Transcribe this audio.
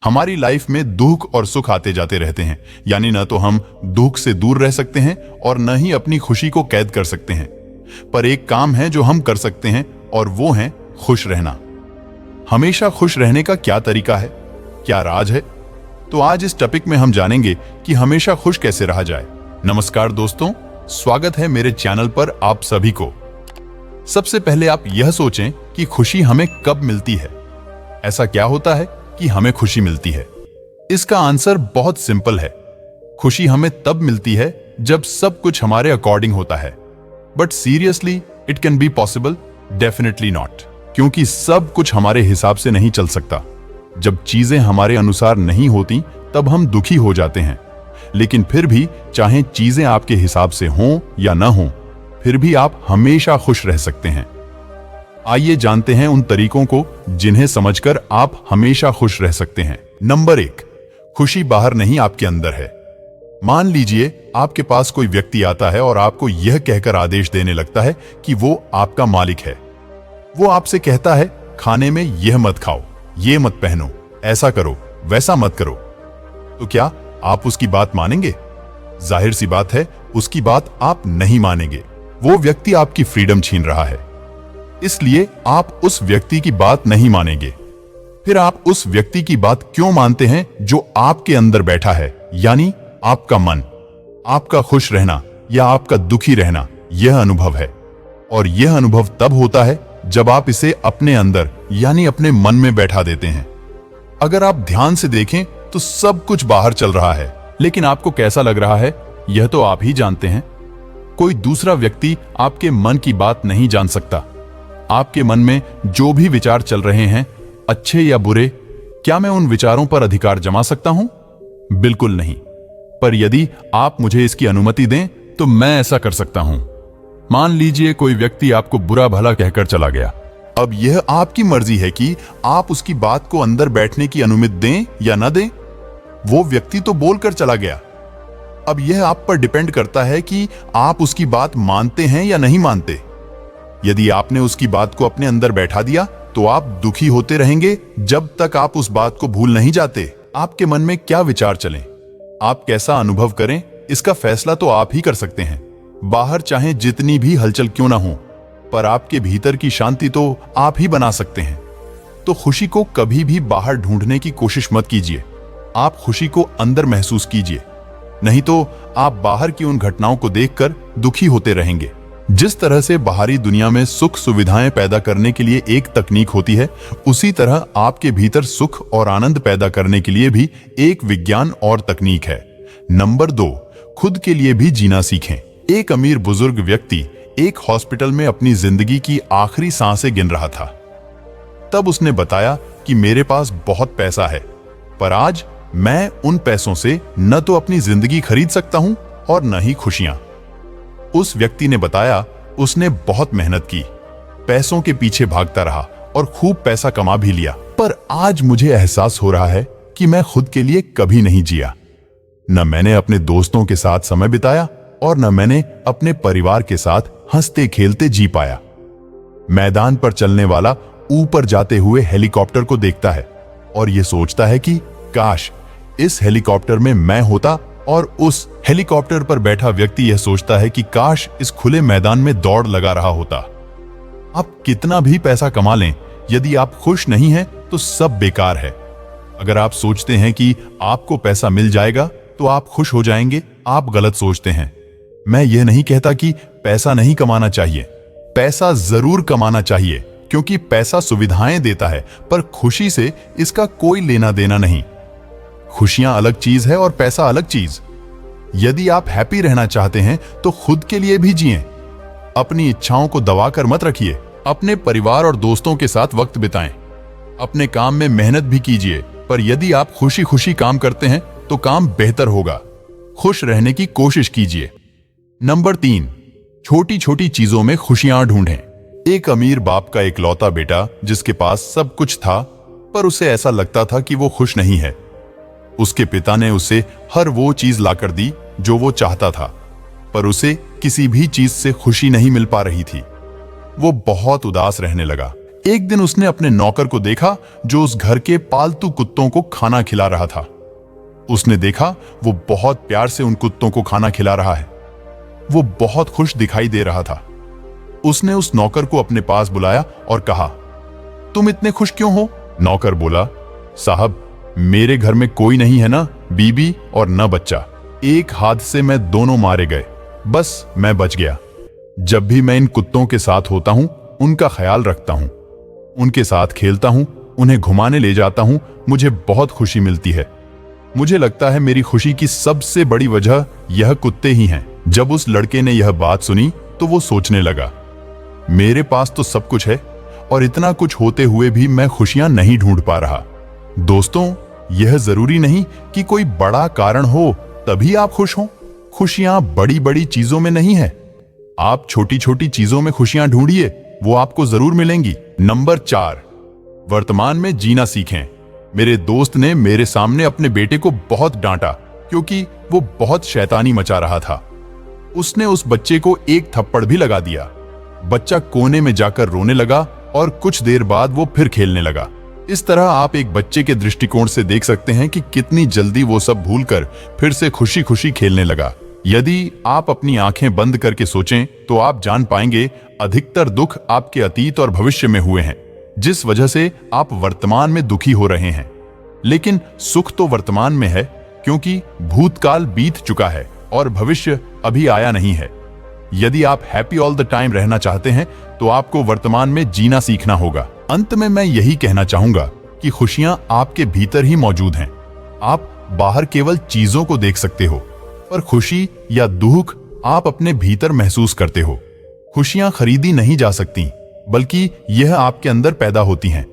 हमारी लाइफ में दुख और सुख आते जाते रहते हैं, यानी न तो हम दुख से दूर रह सकते हैं और न ही अपनी खुशी को कैद कर सकते हैं। पर एक काम है जो हम कर सकते हैं और वो है खुश रहना। हमेशा खुश रहने का क्या तरीका है, क्या राज है? तो आज इस टॉपिक में हम जानेंगे कि हमेशा खुश कैसे रहा जाए। नमस्कार दोस्तों, स्वागत है मेरे चैनल पर आप सभी को। सबसे पहले आप यह सोचें कि खुशी हमें कब मिलती है। ऐसा क्या होता है कि हमें खुशी मिलती है? इसका आंसर बहुत सिंपल है। खुशी हमें तब मिलती है जब सब कुछ हमारे अकॉर्डिंग होता है। But seriously, it can be possible? Definitely not, क्योंकि सब कुछ हमारे हिसाब से नहीं चल सकता। जब चीजें हमारे अनुसार नहीं होती तब हम दुखी हो जाते हैं, लेकिन फिर भी चाहे चीजें आपके हिसाब से हों या न हों, फिर भी आप हमेशा खुश रह सकते हैं। आइए जानते हैं उन तरीकों को जिन्हें समझकर आप हमेशा खुश रह सकते हैं। नंबर 1, खुशी बाहर नहीं आपके अंदर है। मान लीजिए आपके पास कोई व्यक्ति आता है और आपको यह कहकर आदेश देने लगता है कि वो आपका मालिक है। वो आपसे कहता है, खाने में यह मत खाओ, ये मत पहनो, ऐसा करो, वैसा मत करो। तो क्या आप उसकी बात मानेंगे? जाहिर सी बात है, उसकी बात आप नहीं मानेंगे। वो व्यक्ति आपकी फ्रीडम छीन रहा है, इसलिए आप उस व्यक्ति की बात नहीं मानेंगे। फिर आप उस व्यक्ति की बात क्यों मानते हैं जो आपके अंदर बैठा है, यानी आपका मन। आपका खुश रहना या आपका दुखी रहना यह अनुभव है, और यह अनुभव तब होता है जब आप इसे अपने अंदर यानी अपने मन में बैठा देते हैं। अगर आप ध्यान से देखें तो सब कुछ बाहर चल रहा है, लेकिन आपको कैसा लग रहा है यह तो आप ही जानते हैं। कोई दूसरा व्यक्ति आपके मन की बात नहीं जान सकता। आपके मन में जो भी विचार चल रहे हैं, अच्छे या बुरे, क्या मैं उन विचारों पर अधिकार जमा सकता हूं? बिल्कुल नहीं। पर यदि आप मुझे इसकी अनुमति दें तो मैं ऐसा कर सकता हूं। मान लीजिए कोई व्यक्ति आपको बुरा भला कहकर चला गया। अब यह आपकी मर्जी है कि आप उसकी बात को अंदर बैठने की अनुमति दें या न दें। वो व्यक्ति तो बोलकर चला गया। अब यह आप पर डिपेंड करता है कि आप उसकी बात मानते हैं या नहीं मानते। यदि आपने उसकी बात को अपने अंदर बैठा दिया तो आप दुखी होते रहेंगे जब तक आप उस बात को भूल नहीं जाते। आपके मन में क्या विचार चलें, आप कैसा अनुभव करें, इसका फैसला तो आप ही कर सकते हैं। बाहर चाहे जितनी भी हलचल क्यों ना हो, पर आपके भीतर की शांति तो आप ही बना सकते हैं। तो खुशी को कभी भी बाहर ढूंढने की कोशिश मत कीजिए। आप खुशी को अंदर महसूस कीजिए, नहीं तो आप बाहर की उन घटनाओं को देखकर दुखी होते रहेंगे। जिस तरह से बाहरी दुनिया में सुख सुविधाएं पैदा करने के लिए एक तकनीक होती है, उसी तरह आपके भीतर सुख और आनंद पैदा करने के लिए भी एक विज्ञान और तकनीक है। नंबर 2, खुद के लिए भी जीना सीखें। एक अमीर बुजुर्ग व्यक्ति एक हॉस्पिटल में अपनी जिंदगी की आखिरी सांसें गिन रहा था। तब उसने बताया कि मेरे पास बहुत पैसा है, पर आज मैं उन पैसों से न तो अपनी जिंदगी खरीद सकता हूं और न ही खुशियां। उस व्यक्ति ने बताया, उसने बहुत मेहनत की, पैसों के पीछे भागता रहा और खूब पैसा कमा भी लिया, पर आज मुझे एहसास हो रहा है कि मैं खुद के लिए कभी नहीं जिया। न मैंने अपने दोस्तों के साथ समय बिताया और न मैंने अपने परिवार के साथ हंसते खेलते जी पाया। मैदान पर चलने वाला ऊपर जाते हुए हेलीकॉप्टर को देखता है और यह सोचता है कि काश इस हेलीकॉप्टर में मैं होता, और उस हेलीकॉप्टर पर बैठा व्यक्ति यह सोचता है कि काश इस खुले मैदान में दौड़ लगा रहा होता। आप कितना भी पैसा कमा लें, यदि आप खुश नहीं हैं तो सब बेकार है। अगर आप सोचते हैं कि आपको पैसा मिल जाएगा तो आप खुश हो जाएंगे, आप गलत सोचते हैं। मैं यह नहीं कहता कि पैसा नहीं कमाना चाहिए, पैसा जरूर कमाना चाहिए, क्योंकि पैसा सुविधाएं देता है, पर खुशी से इसका कोई लेना देना नहीं। खुशियां अलग चीज है और पैसा अलग चीज। यदि आप हैप्पी रहना चाहते हैं तो खुद के लिए भी जिएं। अपनी इच्छाओं को दबाकर मत रखिए। अपने परिवार और दोस्तों के साथ वक्त बिताएं। अपने काम में मेहनत भी कीजिए, पर यदि आप खुशी खुशी काम करते हैं तो काम बेहतर होगा। खुश रहने की कोशिश कीजिए। नंबर 3, छोटी छोटी चीजों में खुशियां ढूंढें। एक अमीर बाप का इकलौता बेटा जिसके पास सब कुछ था, पर उसे ऐसा लगता था कि वो खुश नहीं है। उसके पिता ने उसे हर वो चीज लाकर दी जो वो चाहता था, पर उसे किसी भी चीज से खुशी नहीं मिल पा रही थी। वो बहुत उदास रहने लगा। एक दिन उसने अपने नौकर को देखा जो उस घर के पालतू कुत्तों को खाना खिला रहा था। उसने देखा वो बहुत प्यार से उन कुत्तों को खाना खिला रहा है। वो बहुत खुश दिखाई दे रहा था। उसने उस नौकर को अपने पास बुलाया और कहा, तुम इतने खुश क्यों हो? नौकर बोला, साहब, मेरे घर में कोई नहीं है ना बीबी और न बच्चा। एक हादसे में दोनों मारे गए, बस मैं बच गया। जब भी मैं इन कुत्तों के साथ होता हूं, उनका ख्याल रखता हूं, उनके साथ खेलता हूं, उन्हें घुमाने ले जाता हूं, मुझे बहुत खुशी मिलती है। मुझे लगता है मेरी खुशी की सबसे बड़ी वजह यह कुत्ते ही हैं। जब उस लड़के ने यह बात सुनी तो वो सोचने लगा, मेरे पास तो सब कुछ है और इतना कुछ होते हुए भी मैं खुशियां नहीं ढूंढ पा रहा। दोस्तों, यह जरूरी नहीं कि कोई बड़ा कारण हो तभी आप खुश हों। खुशियां बड़ी बड़ी चीजों में नहीं है। आप छोटी छोटी चीजों में खुशियां ढूंढिए, वो आपको जरूर मिलेंगी। नंबर 4, वर्तमान में जीना सीखें। मेरे दोस्त ने मेरे सामने अपने बेटे को बहुत डांटा क्योंकि वो बहुत शैतानी मचा रहा था। उसने उस बच्चे को एक थप्पड़ भी लगा दिया। बच्चा कोने में जाकर रोने लगा और कुछ देर बाद वो फिर खेलने लगा। इस तरह आप एक बच्चे के दृष्टिकोण से देख सकते हैं कि कितनी जल्दी वो सब भूलकर फिर से खुशी खुशी खेलने लगा। यदि आप अपनी आंखें बंद करके सोचें तो आप जान पाएंगे अधिकतर दुख आपके अतीत और भविष्य में हुए हैं, जिस वजह से आप वर्तमान में दुखी हो रहे हैं। लेकिन सुख तो वर्तमान में है क्योंकि भूतकाल बीत चुका है और भविष्य अभी आया नहीं है। यदि आप हैप्पी ऑल द टाइम रहना चाहते हैं तो आपको वर्तमान में जीना सीखना होगा। अंत में मैं यही कहना चाहूंगा कि खुशियां आपके भीतर ही मौजूद हैं। आप बाहर केवल चीजों को देख सकते हो, पर खुशी या दुख आप अपने भीतर महसूस करते हो। खुशियां खरीदी नहीं जा सकती, बल्कि यह आपके अंदर पैदा होती हैं।